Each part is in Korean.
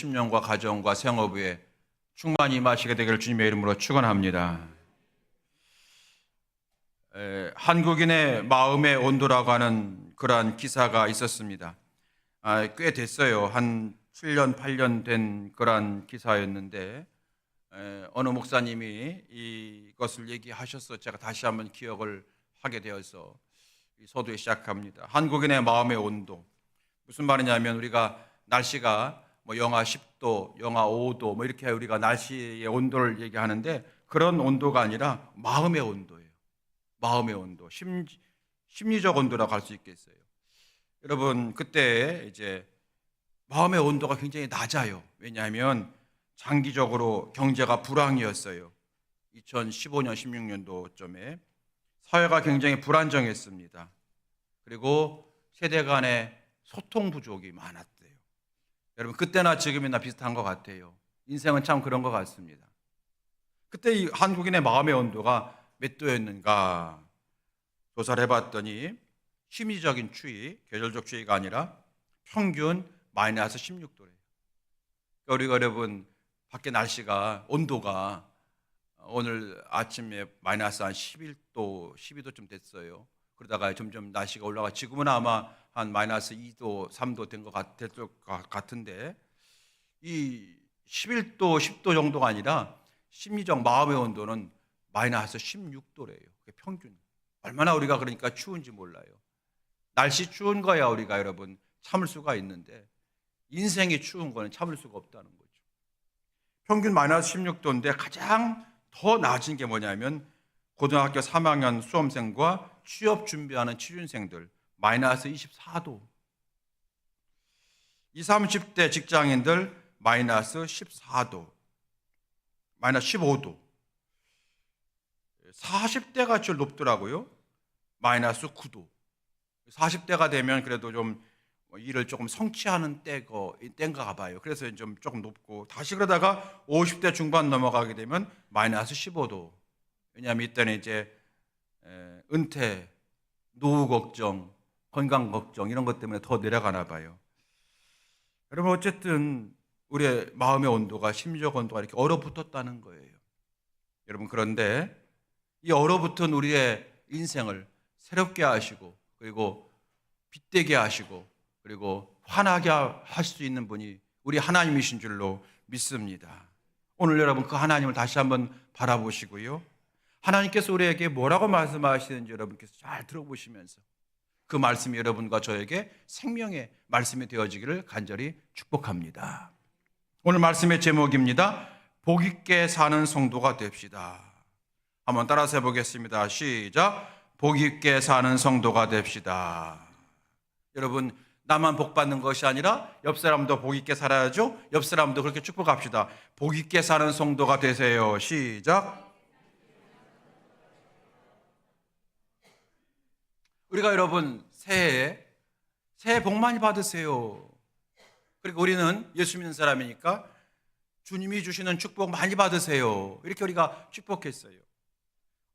10년과 가정과 생업에 충만히 임하시게 되기를 주님의 이름으로 축원합니다. 한국인의 마음의 온도라고 하는 그러한 기사가 있었습니다. 꽤 됐어요. 한 7년, 8년 된 그러한 기사였는데 어느 목사님이 이것을 얘기하셔서 제가 다시 한번 기억을 하게 되어서 이 서두에 시작합니다. 한국인의 마음의 온도. 무슨 말이냐면 우리가 날씨가 영하 10도, 영하 5도 이렇게 우리가 날씨의 온도를 얘기하는데 그런 온도가 아니라 마음의 온도예요. 마음의 온도, 심리적 온도라고 할 수 있겠어요. 여러분 그때 이제 마음의 온도가 굉장히 낮아요. 왜냐하면 장기적으로 경제가 불황이었어요. 2015년, 16년도쯤에 사회가 굉장히 불안정했습니다. 그리고 세대 간의 소통 부족이 많았대요. 여러분 그때나 지금이나 비슷한 것 같아요. 인생은 참 그런 것 같습니다. 그때 이 한국인의 마음의 온도가 몇 도였는가 조사를 해봤더니 심리적인 추위, 계절적 추위가 아니라 평균 마이너스 16도래요. 우리가 여러분 밖에 날씨가 온도가 오늘 아침에 마이너스 한 11도, 12도쯤 됐어요. 그러다가 점점 날씨가 올라가 지금은 아마 한 마이너스 2도, 3도 된 것 같은데 이 11도, 10도 정도가 아니라 심리적 마음의 온도는 마이너스 16도래요. 그게 평균. 얼마나 우리가 그러니까 추운지 몰라요. 날씨 추운 거야 우리가 여러분 참을 수가 있는데 인생이 추운 거는 참을 수가 없다는 거죠. 평균 마이너스 16도인데 가장 더 낮은 게 뭐냐면 고등학교 3학년 수험생과 취업 준비하는 취준생들 마이너스 24도, 20, 30대 직장인들 마이너스 14도, 마이너스 15도, 40대가 제일 높더라고요. 마이너스 9도. 40대가 되면 그래도 좀 일을 조금 성취하는 때인가 봐요. 그래서 좀 조금 높고 다시 그러다가 50대 중반 넘어가게 되면 마이너스 15도. 왜냐하면 이때는 이제 은퇴, 노후 걱정, 건강 걱정 이런 것 때문에 더 내려가나 봐요. 여러분 어쨌든 우리의 마음의 온도가 심리적 온도가 이렇게 얼어붙었다는 거예요. 여러분 그런데 이 얼어붙은 우리의 인생을 새롭게 하시고 그리고 빛되게 하시고 그리고 환하게 할 수 있는 분이 우리 하나님이신 줄로 믿습니다. 오늘 여러분 그 하나님을 다시 한번 바라보시고요. 하나님께서 우리에게 뭐라고 말씀하시는지 여러분께서 잘 들어보시면서 그 말씀이 여러분과 저에게 생명의 말씀이 되어지기를 간절히 축복합니다. 오늘 말씀의 제목입니다. 복 있게 사는 성도가 됩시다. 한번 따라서 해보겠습니다. 시작. 복 있게 사는 성도가 됩시다. 여러분 나만 복 받는 것이 아니라 옆 사람도 복 있게 살아야죠. 옆 사람도 그렇게 축복합시다. 복 있게 사는 성도가 되세요. 시작. 우리가 여러분 새해 복 많이 받으세요. 그리고 우리는 예수 믿는 사람이니까 주님이 주시는 축복 많이 받으세요. 이렇게 우리가 축복했어요.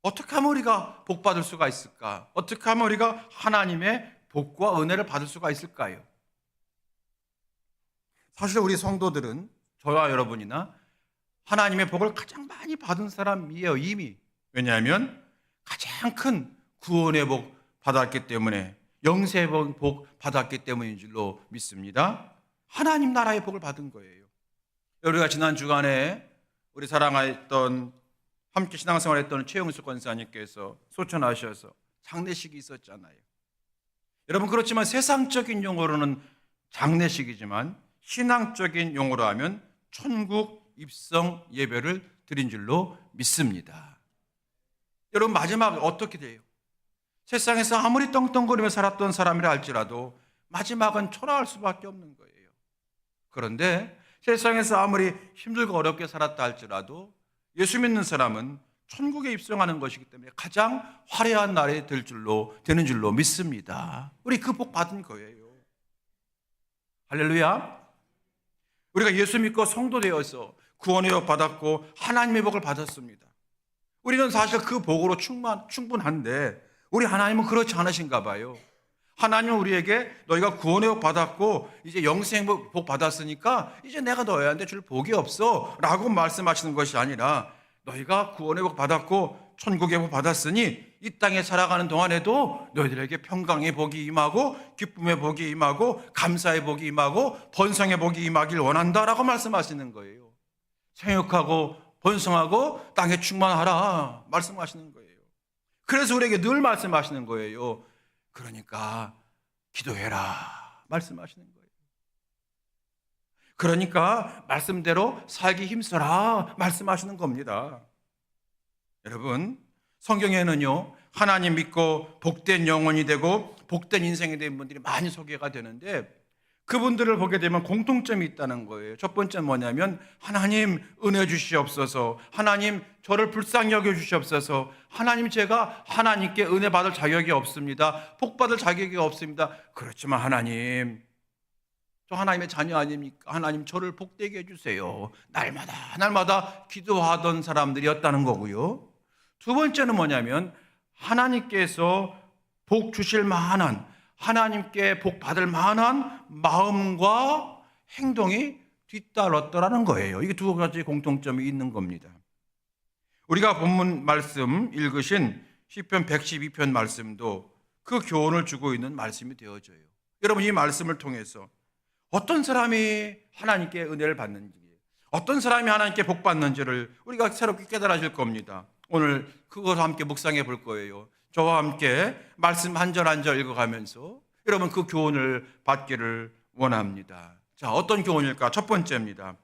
어떻게 하면 우리가 복 받을 수가 있을까? 어떻게 하면 우리가 하나님의 복과 은혜를 받을 수가 있을까요? 사실 우리 성도들은 저와 여러분이나 하나님의 복을 가장 많이 받은 사람이에요. 이미. 왜냐하면 가장 큰 구원의 복 받았기 때문에 영생의 복 받았기 때문인 줄로 믿습니다. 하나님 나라의 복을 받은 거예요. 우리가 지난 주간에 우리 사랑했던 함께 신앙생활했던 최영수 권사님께서 소천하셔서 장례식이 있었잖아요. 여러분 그렇지만 세상적인 용어로는 장례식이지만 신앙적인 용어로 하면 천국 입성 예배를 드린 줄로 믿습니다. 여러분 마지막 어떻게 돼요? 세상에서 아무리 떵떵거리며 살았던 사람이라 할지라도 마지막은 초라할 수밖에 없는 거예요. 그런데 세상에서 아무리 힘들고 어렵게 살았다 할지라도 예수 믿는 사람은 천국에 입성하는 것이기 때문에 가장 화려한 날이 되는 줄로 믿습니다. 우리 그 복 받은 거예요. 할렐루야. 우리가 예수 믿고 성도 되어서 구원의 복 받았고 하나님의 복을 받았습니다. 우리는 사실 그 복으로 충분한데 우리 하나님은 그렇지 않으신가 봐요. 하나님은 우리에게 너희가 구원의 복 받았고 이제 영생 복 받았으니까 이제 내가 너희한테 줄 복이 없어 라고 말씀하시는 것이 아니라, 너희가 구원의 복 받았고 천국의 복 받았으니 이 땅에 살아가는 동안에도 너희들에게 평강의 복이 임하고 기쁨의 복이 임하고 감사의 복이 임하고 번성의 복이 임하길 원한다라고 말씀하시는 거예요. 생육하고 번성하고 땅에 충만하라 말씀하시는 거예요. 그래서 우리에게 늘 말씀하시는 거예요. 그러니까 기도해라 말씀하시는 거예요. 그러니까 말씀대로 살기 힘써라 말씀하시는 겁니다. 여러분, 성경에는요, 하나님 믿고 복된 영혼이 되고 복된 인생이 된 분들이 많이 소개가 되는데, 그분들을 보게 되면 공통점이 있다는 거예요. 첫 번째는 뭐냐면, 하나님 은혜 주시옵소서, 하나님 저를 불쌍히 여겨 주시옵소서, 하나님 제가 하나님께 은혜 받을 자격이 없습니다, 복 받을 자격이 없습니다. 그렇지만 하나님, 저 하나님의 자녀 아닙니까? 하나님 저를 복되게 해주세요. 날마다 기도하던 사람들이었다는 거고요. 두 번째는 뭐냐면, 하나님께서 복 주실 만한, 하나님께 복 받을 만한 마음과 행동이 뒤따랐더라는 거예요. 이게 두 가지 공통점이 있는 겁니다. 우리가 본문 말씀 읽으신 시편 112편 말씀도 그 교훈을 주고 있는 말씀이 되어져요. 여러분, 이 말씀을 통해서 어떤 사람이 하나님께 은혜를 받는지, 어떤 사람이 하나님께 복 받는지를 우리가 새롭게 깨달아질 겁니다. 오늘 그것을 함께 묵상해 볼 거예요. 저와 함께 말씀 한 절 한 절 읽어가면서 여러분 그 교훈을 받기를 원합니다. 자, 어떤 교훈일까? 첫 번째입니다.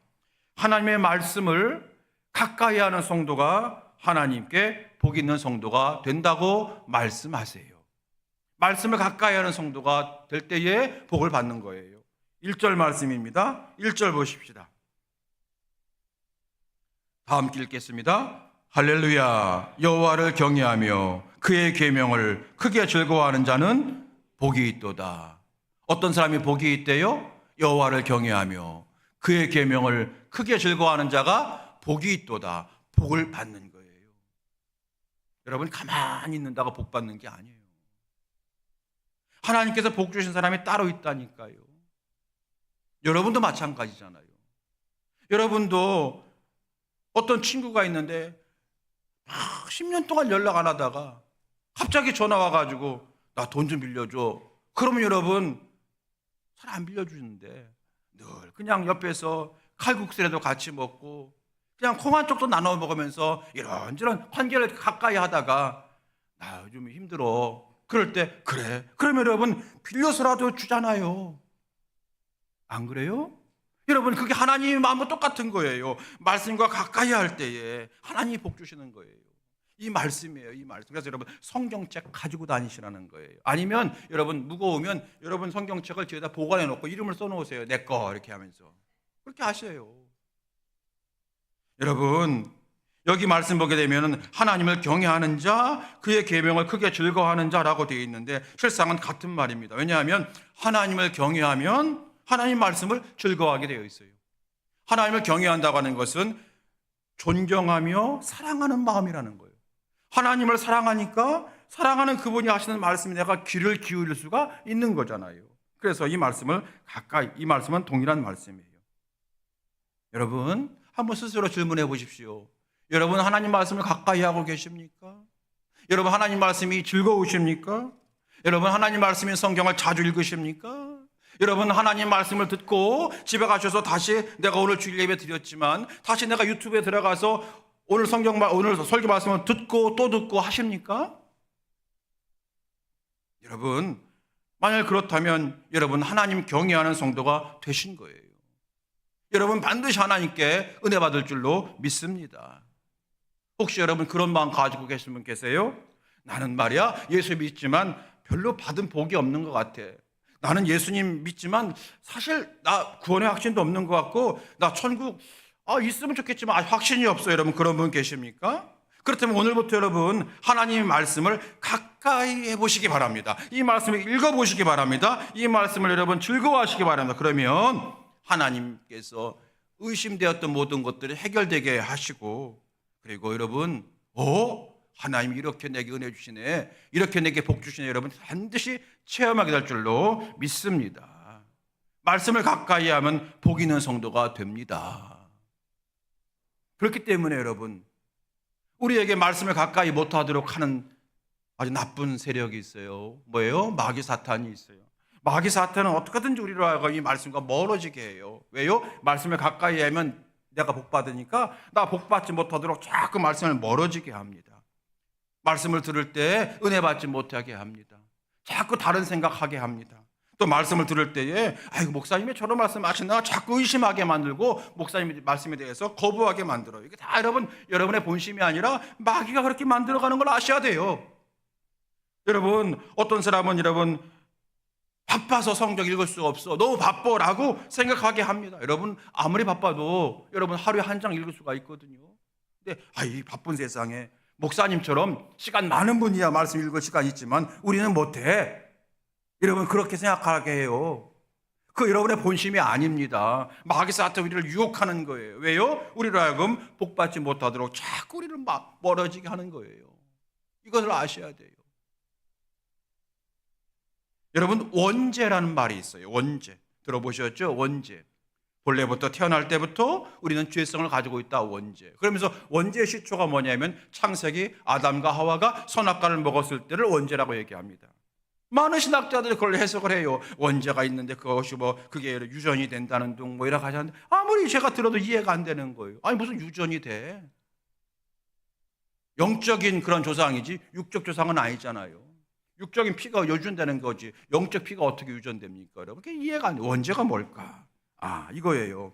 하나님의 말씀을 가까이 하는 성도가 하나님께 복 있는 성도가 된다고 말씀하세요. 말씀을 가까이 하는 성도가 될 때에 복을 받는 거예요. 1절 말씀입니다. 1절 보십시다. 다 함께 읽겠습니다. 할렐루야. 여호와를 경외하며 그의 계명을 크게 즐거워하는 자는 복이 있도다. 어떤 사람이 복이 있대요? 여호와를 경외하며 그의 계명을 크게 즐거워하는 자가 복이 있도다. 복을 받는 거예요. 여러분, 가만히 있는다고 복 받는 게 아니에요. 하나님께서 복 주신 사람이 따로 있다니까요. 여러분도 마찬가지잖아요. 여러분도 어떤 친구가 있는데 10년 동안 연락 안 하다가 갑자기 전화 와가지고 나 돈 좀 빌려줘. 그러면 여러분 잘 안 빌려주는데 늘 그냥 옆에서 칼국수라도 같이 먹고 그냥 콩 한 쪽도 나눠 먹으면서 이런저런 관계를 가까이 하다가 나 요즘 힘들어. 그럴 때 그래. 그러면 여러분 빌려서라도 주잖아요. 안 그래요? 여러분, 그게 하나님의 마음과 똑같은 거예요. 말씀과 가까이 할 때에 하나님이 복 주시는 거예요. 이 말씀이에요, 이 말씀. 그래서 여러분 성경책 가지고 다니시라는 거예요. 아니면 여러분 무거우면 여러분 성경책을 뒤에다 보관해 놓고 이름을 써놓으세요. 내 거 이렇게 하면서. 그렇게 하세요. 여러분, 여기 말씀 보게 되면 하나님을 경외하는 자, 그의 계명을 크게 즐거워하는 자라고 되어 있는데 실상은 같은 말입니다. 왜냐하면 하나님을 경외하면 하나님 말씀을 즐거워하게 되어 있어요. 하나님을 경외한다고 하는 것은 존경하며 사랑하는 마음이라는 거예요. 하나님을 사랑하니까 사랑하는 그분이 하시는 말씀에 내가 귀를 기울일 수가 있는 거잖아요. 그래서 이 말씀은 동일한 말씀이에요. 여러분, 한번 스스로 질문해 보십시오. 여러분, 하나님 말씀을 가까이 하고 계십니까? 여러분, 하나님 말씀이 즐거우십니까? 여러분, 하나님 말씀인 성경을 자주 읽으십니까? 여러분, 하나님 말씀을 듣고 집에 가셔서 다시 내가 오늘 주일 예배 드렸지만 다시 내가 유튜브에 들어가서 오늘 오늘 설교 말씀을 듣고 또 듣고 하십니까? 여러분, 만약 그렇다면 여러분 하나님 경외하는 성도가 되신 거예요. 여러분 반드시 하나님께 은혜 받을 줄로 믿습니다. 혹시 여러분 그런 마음 가지고 계신 분 계세요? 나는 말이야 예수 믿지만 별로 받은 복이 없는 것 같아. 나는 예수님 믿지만 사실 나 구원의 확신도 없는 것 같고 나 천국 있으면 좋겠지만 확신이 없어요. 여러분 그런 분 계십니까? 그렇다면 오늘부터 여러분 하나님의 말씀을 가까이 해보시기 바랍니다. 이 말씀을 읽어보시기 바랍니다. 이 말씀을 여러분 즐거워하시기 바랍니다. 그러면 하나님께서 의심되었던 모든 것들이 해결되게 하시고, 그리고 여러분 하나님이 이렇게 내게 은혜 주시네, 이렇게 내게 복 주시네, 여러분 반드시 체험하게 될 줄로 믿습니다. 말씀을 가까이 하면 복 있는 성도가 됩니다. 그렇기 때문에 여러분, 우리에게 말씀을 가까이 못하도록 하는 아주 나쁜 세력이 있어요. 뭐예요? 마귀 사탄이 있어요. 마귀 사탄은 어떻게든지 우리로 하여금 이 말씀과 멀어지게 해요. 왜요? 말씀을 가까이 하면 내가 복 받으니까 나 복 받지 못하도록 자꾸 말씀을 멀어지게 합니다. 말씀을 들을 때 은혜 받지 못하게 합니다. 자꾸 다른 생각하게 합니다. 또 말씀을 들을 때에 아이고 목사님이 저런 말씀 하시나 자꾸 의심하게 만들고 목사님의 말씀에 대해서 거부하게 만들어요. 이게 다 여러분의 본심이 아니라 마귀가 그렇게 만들어가는 걸 아셔야 돼요. 여러분, 어떤 사람은 여러분 바빠서 성경 읽을 수 없어, 너무 바빠라고 생각하게 합니다. 여러분 아무리 바빠도 여러분 하루에 한 장 읽을 수가 있거든요. 근데 이 바쁜 세상에 목사님처럼 시간 많은 분이야 말씀 읽을 시간이 있지만 우리는 못해. 여러분 그렇게 생각하게 해요. 그 여러분의 본심이 아닙니다. 마귀 사탄 우리를 유혹하는 거예요. 왜요? 우리로 하여금 복받지 못하도록 자꾸 우리를 멀어지게 하는 거예요. 이것을 아셔야 돼요. 여러분 원죄라는 말이 있어요. 원죄 들어보셨죠? 원죄. 본래부터 태어날 때부터 우리는 죄성을 가지고 있다. 원죄. 그러면서 원죄의 시초가 뭐냐면 창세기 아담과 하와가 선악과를 먹었을 때를 원죄라고 얘기합니다. 많은 신학자들이 그걸 해석을 해요. 원죄가 있는데 그것이 그게 유전이 된다는 둥 이라고 하셨는데 아무리 제가 들어도 이해가 안 되는 거예요. 아니 무슨 유전이 돼? 영적인 그런 조상이지 육적 조상은 아니잖아요. 육적인 피가 유전되는 거지 영적 피가 어떻게 유전됩니까? 여러분 그게 이해가 안 돼요. 원죄가 뭘까? 이거예요.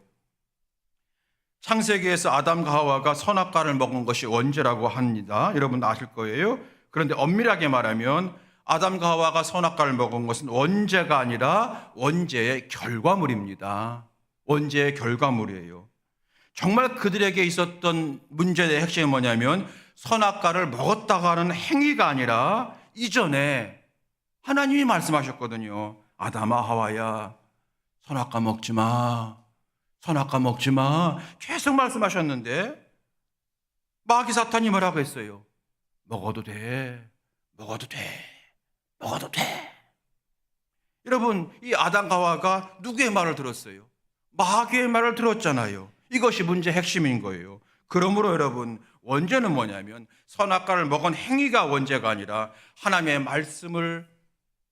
창세기에서 아담과 하와가 선악과를 먹은 것이 원죄라고 합니다. 여러분 아실 거예요. 그런데 엄밀하게 말하면 아담과 하와가 선악과를 먹은 것은 원죄가 아니라 원죄의 결과물입니다. 원죄의 결과물이에요. 정말 그들에게 있었던 문제의 핵심이 뭐냐면 선악과를 먹었다고 하는 행위가 아니라 이전에 하나님이 말씀하셨거든요. 아담아 하와야 선악과 먹지 마. 선악과 먹지 마. 계속 말씀하셨는데 마귀 사탄이 뭐라고 했어요? 먹어도 돼. 먹어도 돼. 먹어도 돼. 여러분 이 아담과 하와가 누구의 말을 들었어요? 마귀의 말을 들었잖아요. 이것이 문제의 핵심인 거예요. 그러므로 여러분 원죄는 뭐냐면 선악과를 먹은 행위가 원죄가 아니라 하나님의 말씀을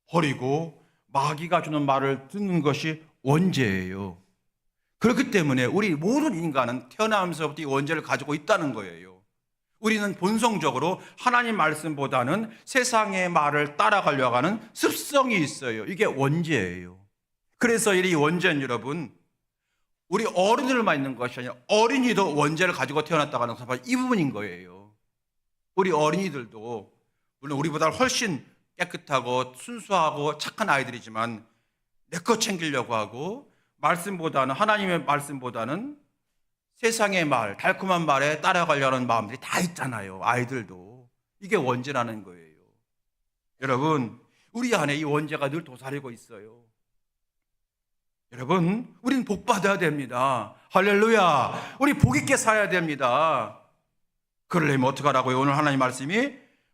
버리고 마귀가 주는 말을 듣는 것이 원죄예요. 그렇기 때문에 우리 모든 인간은 태어나면서부터 이 원죄를 가지고 있다는 거예요. 우리는 본성적으로 하나님 말씀보다는 세상의 말을 따라가려고 하는 습성이 있어요. 이게 원죄예요. 그래서 이 원죄는 여러분 우리 어른들만 있는 것이 아니라 어린이도 원죄를 가지고 태어났다고 하는 것은 바로 이 부분인 거예요. 우리 어린이들도 물론 우리보다 훨씬 깨끗하고 순수하고 착한 아이들이지만 내 것 챙기려고 하고 말씀보다는 하나님의 말씀보다는 세상의 말, 달콤한 말에 따라가려는 마음들이 다 있잖아요. 아이들도. 이게 원죄라는 거예요. 여러분 우리 안에 이 원죄가 늘 도사리고 있어요. 여러분 우리는 복 받아야 됩니다. 할렐루야. 우리 복 있게 살아야 됩니다. 그러려면 어떻게 하라고요? 오늘 하나님 말씀이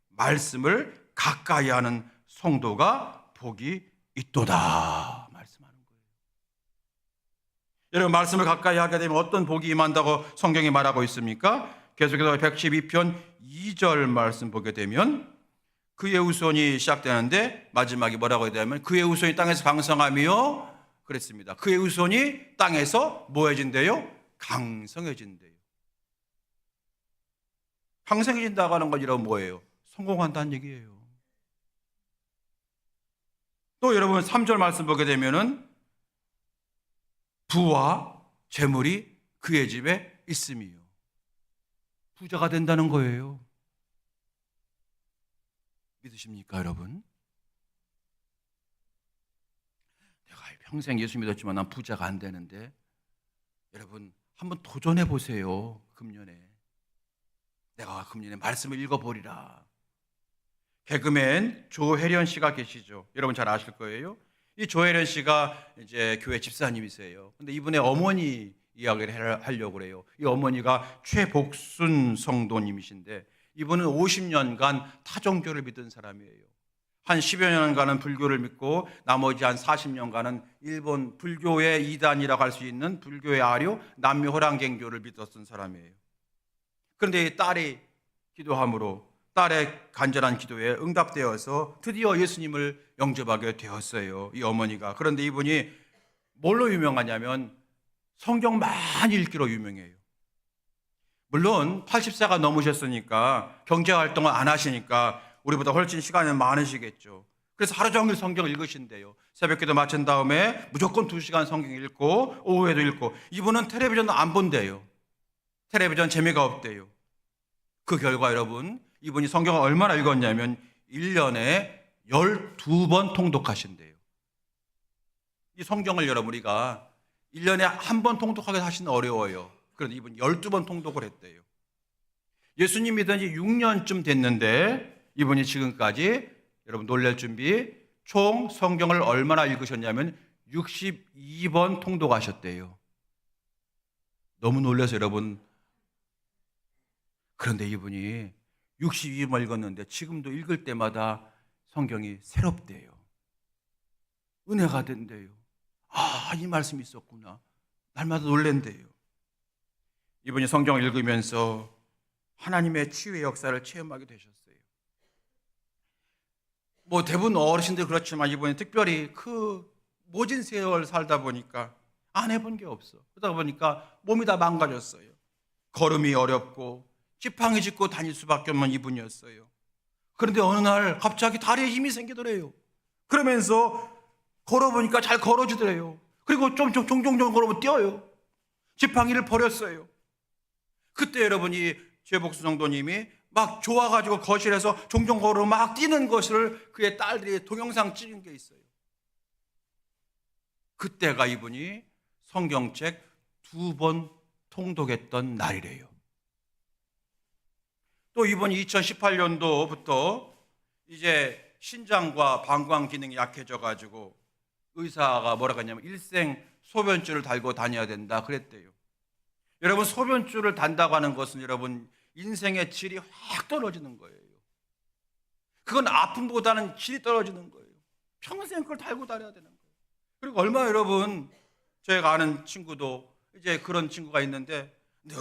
말씀을 가까이 하는 성도가 복이 있도다 말씀하는 거예요. 여러분 말씀을 가까이 하게 되면 어떤 복이 임한다고 성경이 말하고 있습니까? 계속해서 112편 2절 말씀 보게 되면 그의 후손이 시작되는데 마지막에 뭐라고 해야 되냐면 그의 후손이 땅에서 강성하며 그랬습니다. 그의 후손이 땅에서 뭐해진대요? 강성해진대요. 강성해진다고 하는 건 이런 뭐예요? 성공한다는 얘기예요. 또 여러분 3절 말씀 보게 되면은 부와 재물이 그의 집에 있음이요. 부자가 된다는 거예요. 믿으십니까 여러분? 내가 평생 예수 믿었지만 난 부자가 안 되는데 여러분 한번 도전해 보세요. 금년에 내가 금년에 말씀을 읽어보리라. 개그맨 조혜련 씨가 계시죠. 여러분 잘 아실 거예요. 이 조혜련 씨가 이제 교회 집사님이세요. 근데 이분의 어머니 이야기를 하려고 그래요. 이 어머니가 최복순 성도님이신데 이분은 50년간 타종교를 믿은 사람이에요. 한 10여 년간은 불교를 믿고 나머지 한 40년간은 일본 불교의 이단이라고 할 수 있는 불교의 아류 남묘호랑갱교를 믿었던 사람이에요. 그런데 이 딸이 기도함으로 딸의 간절한 기도에 응답되어서 드디어 예수님을 영접하게 되었어요. 이 어머니가. 그런데 이분이 뭘로 유명하냐면 성경 많이 읽기로 유명해요. 물론 80세가 넘으셨으니까 경제활동을 안 하시니까 우리보다 훨씬 시간이 많으시겠죠. 그래서 하루 종일 성경을 읽으신대요. 새벽기도 마친 다음에 무조건 2시간 성경 읽고 오후에도 읽고. 이분은 텔레비전도 안 본대요. 텔레비전 재미가 없대요. 그 결과 여러분, 이분이 성경을 얼마나 읽었냐면 1년에 12번 통독하신대요. 이 성경을 여러분 우리가 1년에 한 번 통독하게 하시는 어려워요. 그런데 이분 12번 통독을 했대요. 예수님 믿은 지 6년쯤 됐는데 이분이 지금까지 여러분 놀랄 준비 총 성경을 얼마나 읽으셨냐면 62번 통독하셨대요. 너무 놀라서 여러분. 그런데 이분이 62번 읽었는데 지금도 읽을 때마다 성경이 새롭대요. 은혜가 된대요. 아, 이 말씀이 있었구나. 날마다 놀랜대요. 이분이 성경을 읽으면서 하나님의 치유의 역사를 체험하게 되셨어요. 뭐 대부분 어르신들 그렇지만 이분이 특별히 그 모진 세월 살다 보니까 안 해본 게 없어. 그러다 보니까 몸이 다 망가졌어요. 걸음이 어렵고 지팡이 짚고 다닐 수밖에 없는 이분이었어요. 그런데 어느 날 갑자기 다리에 힘이 생기더래요. 그러면서 걸어보니까 잘 걸어지더래요. 그리고 좀 종종 걸어보면 뛰어요. 지팡이를 버렸어요. 그때 여러분이 최복수 성도님이 막 좋아가지고 거실에서 종종 걸어 막 뛰는 것을 그의 딸들이 동영상 찍은 게 있어요. 그때가 이분이 성경책 2번 통독했던 날이래요. 또 이분이 2018년도부터 이제 신장과 방광 기능이 약해져가지고 의사가 뭐라고 했냐면 일생 소변줄을 달고 다녀야 된다 그랬대요. 여러분 소변줄을 단다고 하는 것은 여러분 인생의 질이 확 떨어지는 거예요. 그건 아픔보다는 질이 떨어지는 거예요. 평생 그걸 달고 다녀야 되는 거예요. 그리고 얼마 여러분 저희가 아는 친구도 이제 그런 친구가 있는데 늘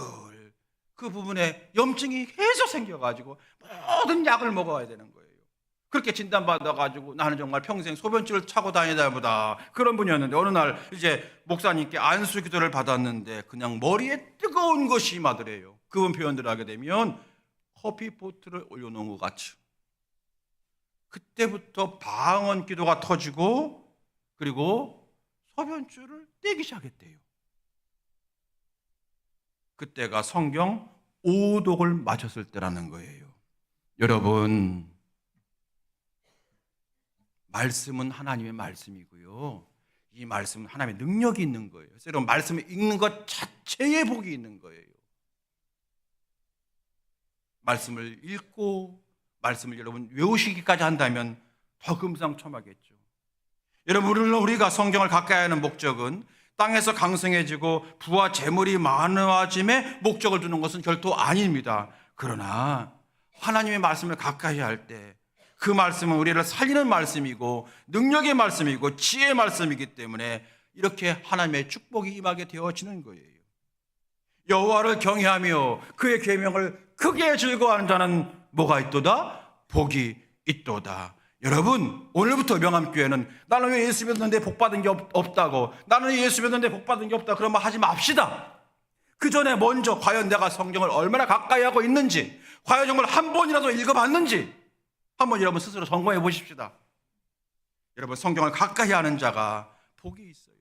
그 부분에 염증이 계속 생겨가지고 모든 약을 먹어야 되는 거예요. 그렇게 진단받아가지고 나는 정말 평생 소변줄을 차고 다니다 보다 그런 분이었는데 어느 날 이제 목사님께 안수 기도를 받았는데 그냥 머리에 뜨거운 것이 임하더래요. 그분 표현들을 하게 되면 커피포트를 올려놓은 것 같이. 그때부터 방언 기도가 터지고 그리고 소변줄을 떼기 시작했대요. 그때가 성경 5독을 마셨을 때라는 거예요. 여러분 말씀은 하나님의 말씀이고요. 이 말씀은 하나님의 능력이 있는 거예요. 여러분 말씀을 읽는 것 자체에 복이 있는 거예요. 말씀을 읽고 말씀을 여러분 외우시기까지 한다면 더 금상첨화겠죠. 여러분 우리가 성경을 가까이 하는 목적은 땅에서 강성해지고 부와 재물이 많아짐에 목적을 두는 것은 결코 아닙니다. 그러나 하나님의 말씀을 가까이 할 때 그 말씀은 우리를 살리는 말씀이고 능력의 말씀이고 지혜의 말씀이기 때문에 이렇게 하나님의 축복이 임하게 되어지는 거예요. 여호와를 경외하며 그의 계명을 크게 즐거워하는 자는 뭐가 있도다? 복이 있도다. 여러분 오늘부터 명함교회는 나는 왜 예수 믿었는데 복 받은 게 없다고 나는 예수 믿었는데 복 받은 게 없다 그런 말 하지 맙시다. 그 전에 먼저 과연 내가 성경을 얼마나 가까이 하고 있는지 과연 정말 한 번이라도 읽어봤는지 한번 여러분 스스로 점검해 보십시다. 여러분 성경을 가까이 하는 자가 복이 있어요.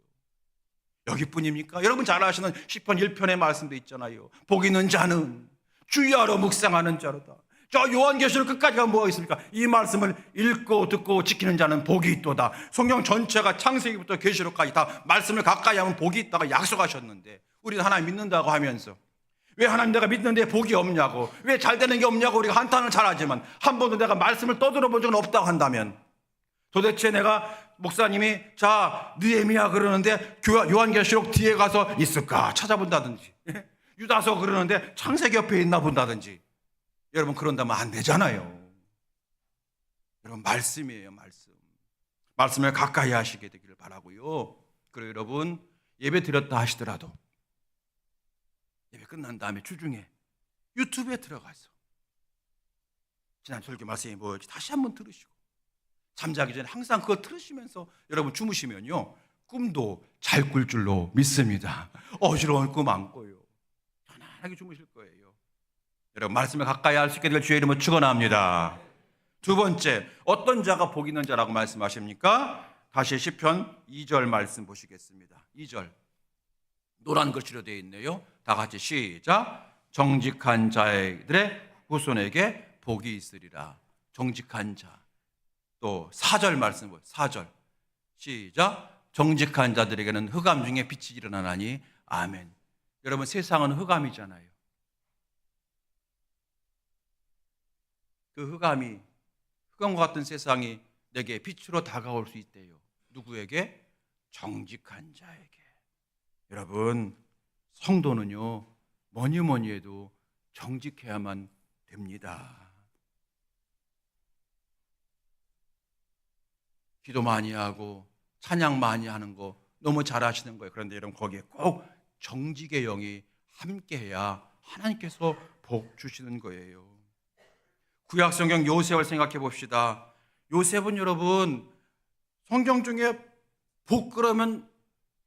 여기뿐입니까? 여러분 잘 아시는 시편 1편의 말씀도 있잖아요. 복 있는 자는 주야로 묵상하는 자로다. 저 요한계시록 끝까지 가면 뭐가 있습니까? 이 말씀을 읽고 듣고 지키는 자는 복이 있도다. 성경 전체가 창세기부터 계시록까지 다 말씀을 가까이 하면 복이 있다고 약속하셨는데 우리는 하나님 믿는다고 하면서 왜 하나님 내가 믿는데 복이 없냐고 왜 잘 되는 게 없냐고 우리가 한탄을 잘하지만 한 번도 내가 말씀을 떠들어 본 적은 없다고 한다면 도대체 내가 목사님이 자 느헤미야 그러는데 요한계시록 뒤에 가서 있을까 찾아본다든지 유다서 그러는데 창세기 옆에 있나 본다든지 여러분 그런다면 안 되잖아요. 여러분 말씀이에요, 말씀. 말씀을 가까이 하시게 되기를 바라고요. 그리고 여러분 예배 드렸다 하시더라도 예배 끝난 다음에 주중에 유튜브에 들어가서 지난 설교 말씀이 뭐였지 다시 한번 들으시고, 잠자기 전에 항상 그거 들으시면서 여러분 주무시면요 꿈도 잘 꿀 줄로 믿습니다. 어지러운 꿈 안 꿔요. 편안하게 주무실 거예요. 여러분 말씀을 가까이 할 수 있게 될 주의 이름을 축원합니다. 두 번째, 어떤 자가 복 있는 자라고 말씀하십니까? 다시 시편 2절 말씀 보시겠습니다. 2절 노란 글씨로 되어 있네요. 다 같이 시작. 정직한 자들의 후손에게 복이 있으리라. 정직한 자. 또 4절 말씀 보세요. 4절 시작. 정직한 자들에게는 흑암 중에 빛이 일어나나니 아멘. 여러분 세상은 흑암이잖아요. 그 흑암과 같은 세상이 내게 빛으로 다가올 수 있대요. 누구에게? 정직한 자에게. 여러분 성도는요 뭐니 해도 정직해야만 됩니다. 기도 많이 하고 찬양 많이 하는 거 너무 잘하시는 거예요. 그런데 여러분 거기에 꼭 정직의 영이 함께해야 하나님께서 복 주시는 거예요. 구약 성경 요셉을 생각해 봅시다. 요셉은 여러분 성경 중에 복 그러면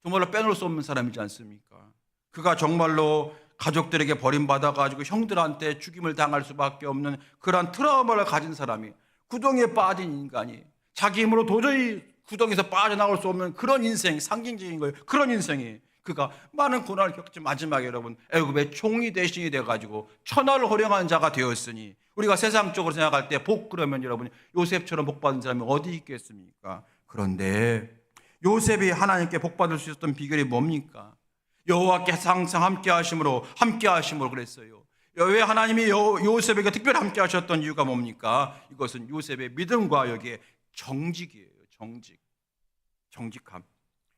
정말로 빼놓을 수 없는 사람이지 않습니까? 그가 정말로 가족들에게 버림받아가지고 형들한테 죽임을 당할 수밖에 없는 그러한 트라우마를 가진 사람이, 구덩이에 빠진 인간이 자기 힘으로 도저히 구덩이에서 빠져나올 수 없는 그런 인생, 상징적인 거예요. 그런 인생이 그가 많은 고난을 겪지 마지막에 여러분 애굽의 총리 대신이 돼가지고 천하를 호령하는 자가 되었으니, 우리가 세상적으로 생각할 때 복 그러면 여러분 요셉처럼 복 받은 사람이 어디 있겠습니까? 그런데 요셉이 하나님께 복 받을 수 있었던 비결이 뭡니까? 여호와께서 항상 함께 하심으로 그랬어요. 왜 하나님이 요셉에게 특별히 함께 하셨던 이유가 뭡니까? 이것은 요셉의 믿음과 여기에 정직이에요. 정직함.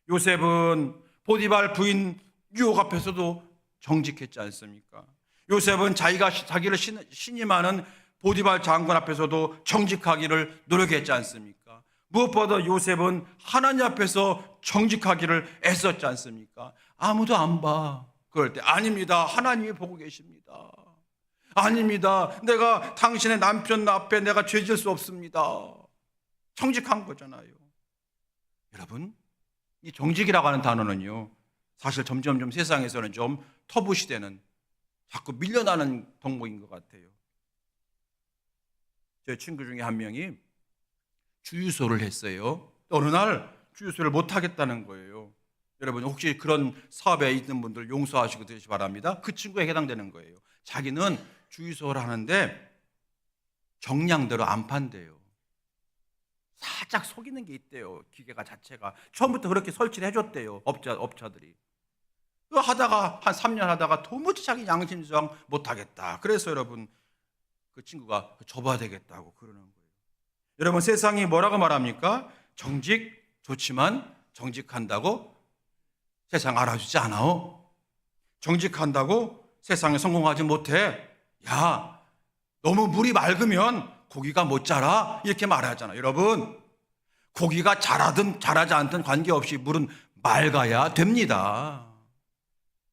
요셉은 보디발 부인 유혹 앞에서도 정직했지 않습니까? 요셉은 자기를 신임하는 보디발 장군 앞에서도 정직하기를 노력했지 않습니까? 무엇보다 요셉은 하나님 앞에서 정직하기를 애썼지 않습니까? 아무도 안 봐. 그럴 때 아닙니다. 하나님이 보고 계십니다. 아닙니다. 내가 당신의 남편 앞에 내가 죄질 수 없습니다. 정직한 거잖아요. 여러분, 이 정직이라고 하는 단어는요, 사실 점점 세상에서는 좀 터부시되는, 자꾸 밀려나는 덕목인 것 같아요. 제 친구 중에 한 명이 주유소를 했어요. 어느 날 주유소를 못 하겠다는 거예요. 여러분 혹시 그런 사업에 있는 분들 용서하시고 되시기 바랍니다. 그 친구에 해당되는 거예요. 자기는 주유소를 하는데 정량대로 안 판대요. 살짝 속이는 게 있대요. 기계가 자체가 처음부터 그렇게 설치를 해줬대요. 업자들이. 하다가 한 3년 하다가 도무지 자기 양심상 못하겠다. 그래서 여러분 그 친구가 접어야 되겠다고 그러는 거예요. 여러분 세상이 뭐라고 말합니까? 정직 좋지만 정직한다고 세상 알아주지 않아요. 정직한다고 세상에 성공하지 못해. 야, 너무 물이 맑으면 고기가 못 자라 이렇게 말하잖아요. 여러분 고기가 자라든 자라지 않든 관계없이 물은 맑아야 됩니다.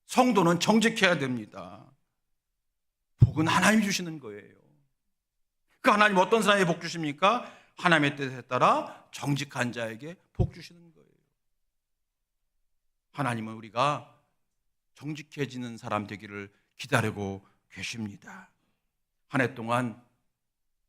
성도는 정직해야 됩니다. 복은 하나님이 주시는 거예요. 그 하나님 어떤 사람에게 복 주십니까? 하나님의 뜻에 따라 정직한 자에게 복 주시는 거예요. 하나님은 우리가 정직해지는 사람 되기를 기다리고 계십니다. 한 해 동안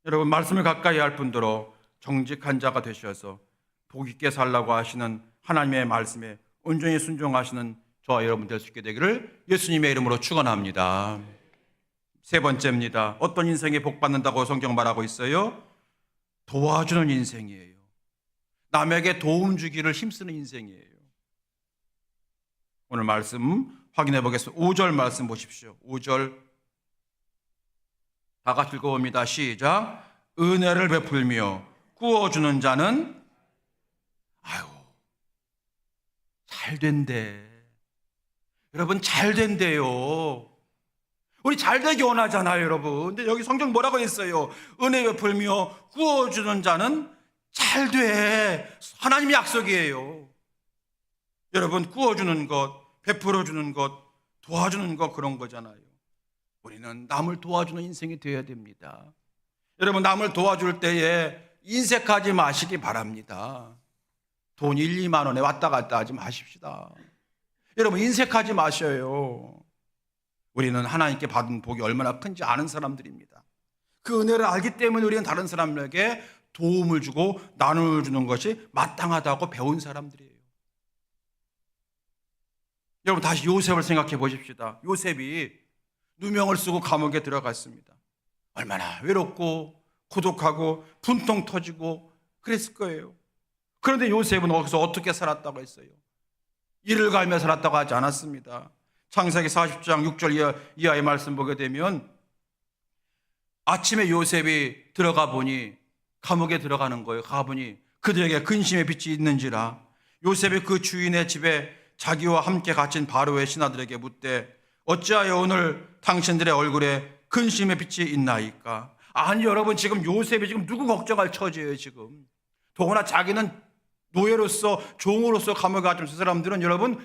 여러분 말씀을 가까이 할 뿐더러 정직한 자가 되셔서 복 있게 살라고 하시는 하나님의 말씀에 온전히 순종하시는 저와 여러분 될 수 있게 되기를 예수님의 이름으로 축원합니다. 세 번째입니다. 어떤 인생에 복 받는다고 성경 말하고 있어요? 도와주는 인생이에요. 남에게 도움 주기를 힘쓰는 인생이에요. 오늘 말씀 확인해 보겠습니다. 5절 말씀 보십시오. 5절 다 같이 읽어봅니다. 시작. 은혜를 베풀며 구워주는 자는 잘 된대. 여러분 잘 된대요. 우리 잘 되기 원하잖아요, 여러분. 근데 여기 성경 뭐라고 했어요? 은혜 베풀며 구워주는 자는 잘 돼. 하나님의 약속이에요. 여러분, 구워주는 것, 베풀어주는 것, 도와주는 것, 그런 거잖아요. 우리는 남을 도와주는 인생이 되어야 됩니다. 여러분, 남을 도와줄 때에 인색하지 마시기 바랍니다. 돈 1, 2만 원에 왔다 갔다 하지 마십시다. 여러분, 인색하지 마셔요. 우리는 하나님께 받은 복이 얼마나 큰지 아는 사람들입니다. 그 은혜를 알기 때문에 우리는 다른 사람에게 도움을 주고 나눠주는 것이 마땅하다고 배운 사람들이에요. 여러분, 다시 요셉을 생각해 보십시다. 요셉이 누명을 쓰고 감옥에 들어갔습니다. 얼마나 외롭고 고독하고 분통 터지고 그랬을 거예요. 그런데 요셉은 거기서 어떻게 살았다고 했어요? 이를 갈며 살았다고 하지 않았습니다. 창세기 40장 6절 이하의 말씀 보게 되면 아침에 요셉이 들어가 보니 감옥에 들어가는 거예요. 가보니 그들에게 근심의 빛이 있는지라. 요셉이 그 주인의 집에 자기와 함께 갇힌 바로의 신하들에게 묻되 어찌하여 오늘 당신들의 얼굴에 근심의 빛이 있나이까? 아니, 여러분, 지금 요셉이 지금 누구 걱정할 처지예요, 지금. 더구나 자기는 노예로서 종으로서 감옥에 갇힌 그 사람들은 여러분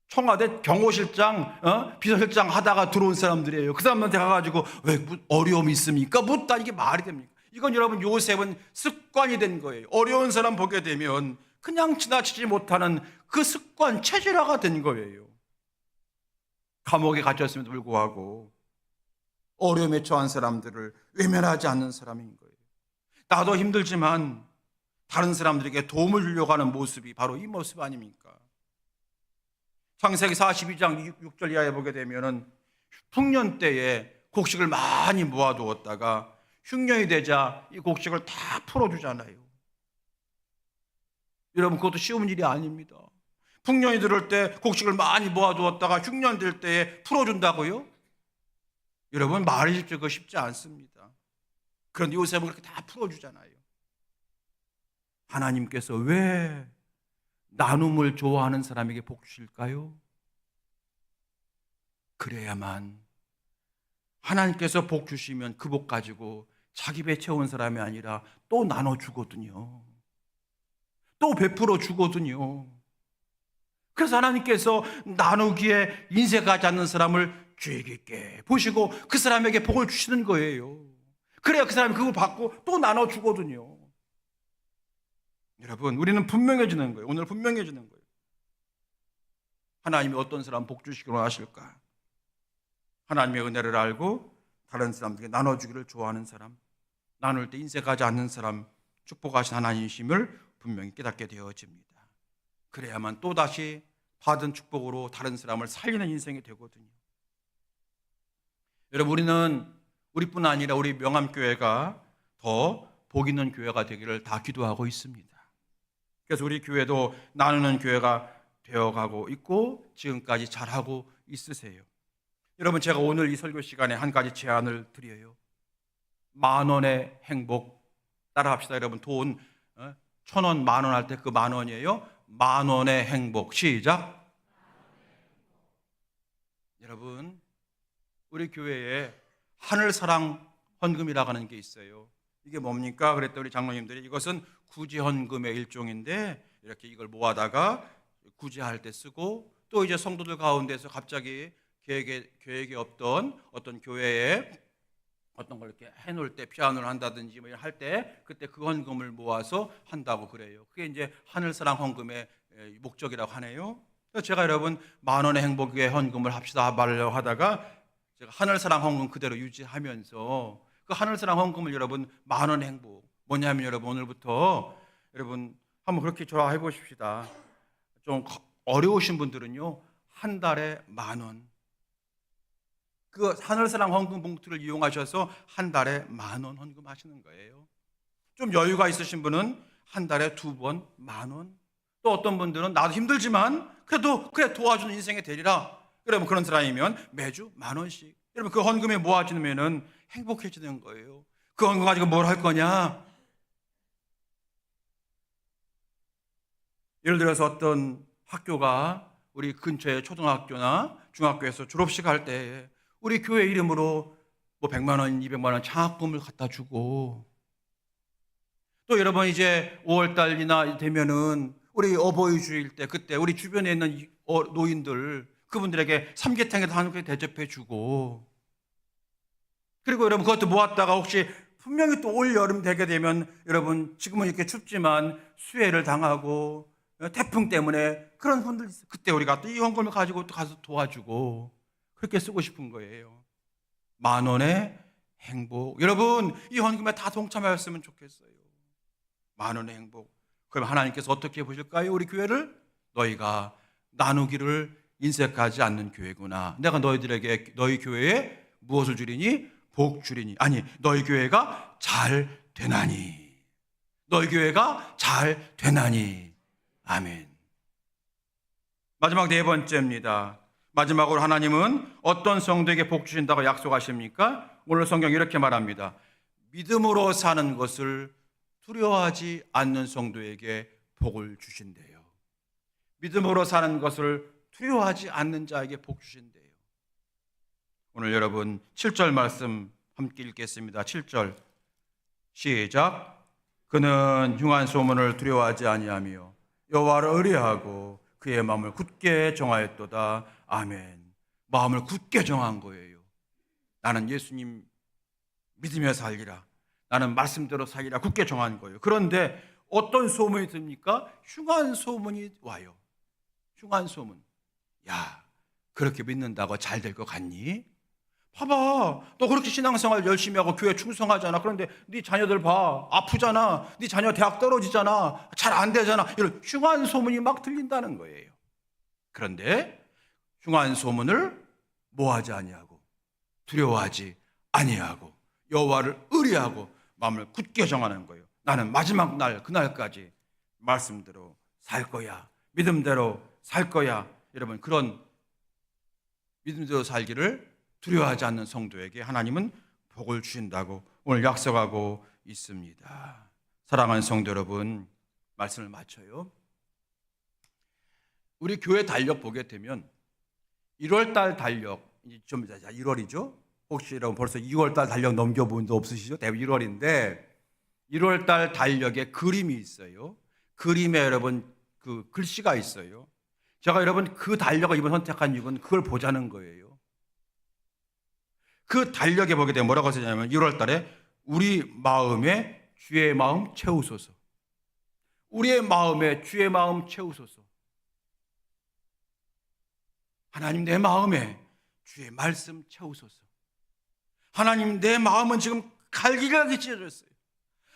청와대 경호실장, 비서실장 하다가 들어온 사람들이에요. 그 사람한테 가가지고 왜 어려움이 있습니까? 묻다. 이게 말이 됩니까? 이건 여러분 요셉은 습관이 된 거예요. 어려운 사람 보게 되면 그냥 지나치지 못하는 그 습관, 체질화가 된 거예요. 감옥에 갇혔음에도 불구하고 어려움에 처한 사람들을 외면하지 않는 사람인 거예요. 나도 힘들지만 다른 사람들에게 도움을 주려고 하는 모습이 바로 이 모습 아닙니까? 창세기 42장 6절 이하에 보게 되면은 풍년 때에 곡식을 많이 모아두었다가 흉년이 되자 이 곡식을 다 풀어주잖아요. 여러분, 그것도 쉬운 일이 아닙니다. 풍년이 들을 때 곡식을 많이 모아두었다가 흉년 될 때에 풀어준다고요? 여러분, 말이 쉽죠. 쉽지 않습니다. 그런데 요셉은 그렇게 다 풀어주잖아요. 하나님께서 왜 나눔을 좋아하는 사람에게 복 주실까요? 그래야만 하나님께서 복 주시면 그 복 가지고 자기 배 채운 사람이 아니라 또 나눠주거든요. 또 베풀어 주거든요. 그래서 하나님께서 나누기에 인색하지 않는 사람을 주의 깊게 보시고 그 사람에게 복을 주시는 거예요. 그래야 그 사람이 그걸 받고 또 나눠주거든요. 여러분, 우리는 분명해지는 거예요. 오늘 분명해지는 거예요. 하나님이 어떤 사람 복 주시기를 원하실까? 하나님의 은혜를 알고 다른 사람들에게 나눠주기를 좋아하는 사람, 나눌 때 인색하지 않는 사람, 축복하신 하나님이심을 분명히 깨닫게 되어집니다. 그래야만 또다시 받은 축복으로 다른 사람을 살리는 인생이 되거든요. 여러분, 우리는 우리뿐 아니라 우리 명암교회가 더 복 있는 교회가 되기를 다 기도하고 있습니다. 그래서 우리 교회도 나누는 교회가 되어가고 있고 지금까지 잘하고 있으세요. 여러분, 제가 오늘 이 설교 시간에 한 가지 제안을 드려요. 10,000원의 행복 따라합시다. 여러분, 돈 1,000원, 10,000원 할 때 그 10,000원이에요. 10,000원의 행복. 시작. 여러분, 우리 교회에 하늘사랑 헌금이라고 하는 게 있어요. 이게 뭡니까? 그랬더니 우리 장로님들이 이것은 구제헌금의 일종인데 이렇게 이걸 모아다가 구제할 때 쓰고 또 이제 성도들 가운데서 갑자기 계획이 없던 어떤 교회에 어떤 걸 이렇게 해놓을 때 피아노를 한다든지 뭐 할 때 그때 그 헌금을 모아서 한다고 그래요. 그게 이제 하늘사랑 헌금의 목적이라고 하네요. 그래서 제가 여러분 10,000원의 행복의 헌금을 합시다 말려고 하다가 제가 하늘사랑 헌금 그대로 유지하면서 그 하늘사랑 헌금을 여러분 10,000원의 행복 뭐냐면 여러분 오늘부터 여러분 한번 그렇게 좋아해 보십시다. 좀 어려우신 분들은요 한 달에 10,000원 그 하늘사랑 헌금 봉투를 이용하셔서 한 달에 10,000원 헌금하시는 거예요. 좀 여유가 있으신 분은 한 달에 2번 10,000원. 또 어떤 분들은 나도 힘들지만 그래도 그래 도와주는 인생이 되리라. 여러분 그런 사람이면 매주 10,000원씩. 여러분 그 헌금에 모아지면은 행복해지는 거예요. 그 헌금 가지고 뭘 할 거냐? 예를 들어서 어떤 학교가 우리 근처에 초등학교나 중학교에서 졸업식 할 때 우리 교회 이름으로 뭐 100만 원, 200만 원 장학금을 갖다 주고, 또 여러분 이제 5월 달이나 되면은 우리 어버이 주일 때 그때 우리 주변에 있는 노인들 그분들에게 삼계탕에도 한국에 대접해 주고, 그리고 여러분 그것도 모았다가 혹시 분명히 또 올 여름 되게 되면 여러분 지금은 이렇게 춥지만 수해를 당하고 태풍 때문에 그런 분들 있어요. 그때 우리가 또 이 헌금을 가지고 또 가서 도와주고 그렇게 쓰고 싶은 거예요. 10,000원의 행복. 여러분 이 헌금에 다 동참하였으면 좋겠어요. 10,000원의 행복. 그럼 하나님께서 어떻게 보실까요? 우리 교회를 너희가 나누기를 인색하지 않는 교회구나. 내가 너희들에게 너희 교회에 무엇을 주리니? 복 주리니. 아니, 너희 교회가 잘 되나니. 너희 교회가 잘 되나니. 아멘. 마지막 네 번째입니다. 마지막으로 하나님은 어떤 성도에게 복 주신다고 약속하십니까? 오늘 성경 이렇게 말합니다. 믿음으로 사는 것을 두려워하지 않는 성도에게 복을 주신대요. 믿음으로 사는 것을 두려워하지 않는 자에게 복 주신대요. 오늘 여러분 7절 말씀 함께 읽겠습니다. 7절 시작. 그는 흉한 소문을 두려워하지 아니하며 여호와를 의뢰하고 그의 마음을 굳게 정하였도다. 아멘. 마음을 굳게 정한 거예요. 나는 예수님 믿으며 살리라. 나는 말씀대로 살리라. 굳게 정한 거예요. 그런데 어떤 소문이 듭니까? 흉한 소문이 와요. 흉한 소문. 야, 그렇게 믿는다고 잘 될 것 같니? 봐봐, 너 그렇게 신앙생활 열심히 하고 교회 충성하잖아. 그런데 네 자녀들 봐, 아프잖아. 네 자녀 대학 떨어지잖아. 잘 안 되잖아. 이런 흉한 소문이 막 들린다는 거예요. 그런데 흉한 소문을 뭐하지 아니하고 두려워하지 아니하고 여호와를 의뢰하고 마음을 굳게 정하는 거예요. 나는 마지막 날 그날까지 말씀대로 살 거야. 믿음대로 살 거야. 여러분 그런 믿음대로 살기를 두려워하지 않는 성도에게 하나님은 복을 주신다고 오늘 약속하고 있습니다. 사랑하는 성도 여러분, 말씀을 마쳐요. 우리 교회 달력 보게 되면 1월달 달력, 좀 1월이죠? 혹시 여러분 벌써 2월달 달력 넘겨본 적 없으시죠? 대부분 1월인데 1월달 달력에 그림이 있어요. 그림에 여러분 그 글씨가 있어요. 제가 여러분 그 달력을 이번 선택한 이유는 그걸 보자는 거예요. 그 달력에 보게 되면 뭐라고 쓰냐면 1월 달에 우리 마음에 주의 마음 채우소서. 우리의 마음에 주의 마음 채우소서. 하나님 내 마음에 주의 말씀 채우소서. 하나님 내 마음은 지금 갈기갈기 찢어졌어요.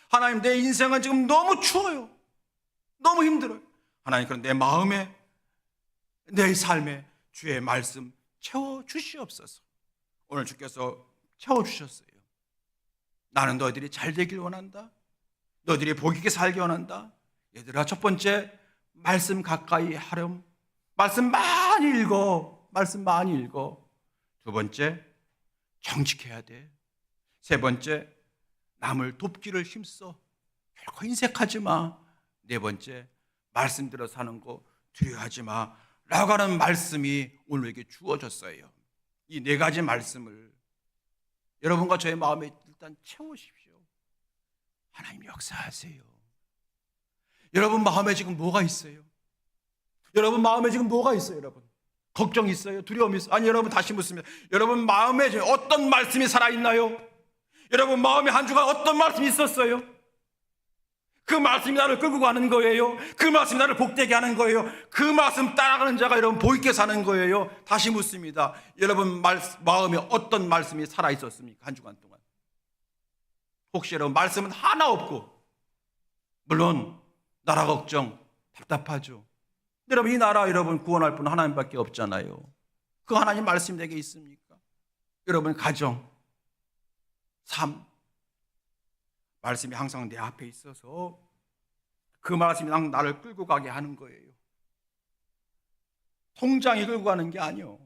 하나님 내 인생은 지금 너무 추워요. 너무 힘들어요. 하나님 그런 내 마음에 내 삶에 주의 말씀 채워주시옵소서. 오늘 주께서 채워주셨어요. 나는 너희들이 잘 되길 원한다. 너희들이 복 있게 살기 원한다. 얘들아 첫 번째 말씀 가까이 하렴. 말씀 많이 읽어. 말씀 많이 읽어. 두 번째 정직해야 돼. 세 번째 남을 돕기를 힘써. 결코 인색하지 마. 네 번째 말씀대로 사는 거 두려워하지 마 라고 하는 말씀이 오늘 우리에게 주어졌어요. 이 네 가지 말씀을 여러분과 저의 마음에 일단 채우십시오. 하나님 역사하세요. 여러분 마음에 지금 뭐가 있어요? 여러분 마음에 지금 뭐가 있어요? 여러분 걱정 있어요? 두려움 있어요? 아니 여러분 다시 묻습니다. 여러분 마음에 어떤 말씀이 살아있나요? 여러분 마음에 한 주간 어떤 말씀이 있었어요? 그 말씀이 나를 끌고 가는 거예요. 그 말씀이 나를 복되게 하는 거예요. 그 말씀 따라가는 자가 여러분 복 있게 사는 거예요. 다시 묻습니다. 여러분 마음에 어떤 말씀이 살아있었습니까? 한 주간 동안 혹시 여러분 말씀은 하나 없고, 물론 나라 걱정 답답하죠. 여러분 이 나라 여러분 구원할 분은 하나님밖에 없잖아요. 그 하나님 말씀이 내게 있습니까? 여러분 가정, 삶, 말씀이 항상 내 앞에 있어서 그 말씀이 나를 끌고 가게 하는 거예요. 통장이 끌고 가는 게 아니요.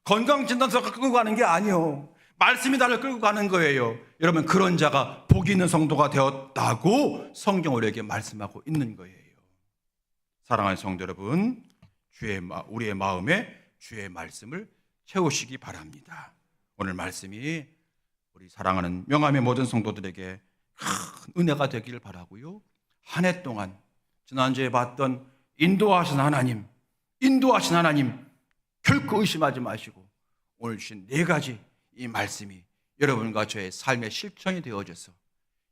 건강진단서가 끌고 가는 게 아니요. 말씀이 나를 끌고 가는 거예요. 여러분 그런 자가 복이 있는 성도가 되었다고 성경 우리에게 말씀하고 있는 거예요. 사랑하는 성도 여러분, 우리의 마음에 주의 말씀을 채우시기 바랍니다. 오늘 말씀이 우리 사랑하는 명함의 모든 성도들에게 큰 은혜가 되기를 바라고요. 한 해 동안 지난주에 봤던 인도하신 하나님 결코 의심하지 마시고 오늘 주신 4가지 이 말씀이 여러분과 저의 삶의 실천이 되어져서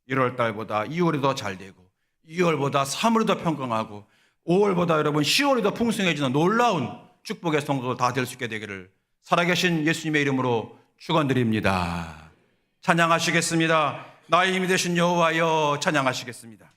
1월달보다 2월이 더 잘 되고 2월보다 3월이 더 평강하고 5월보다 여러분 10월이 더 풍성해지는 놀라운 축복의 성도들 다 될 수 있게 되기를 살아계신 예수님의 이름으로 축원드립니다. 찬양하시겠습니다. 나의 힘이 되신 여호와여 찬양하시겠습니다.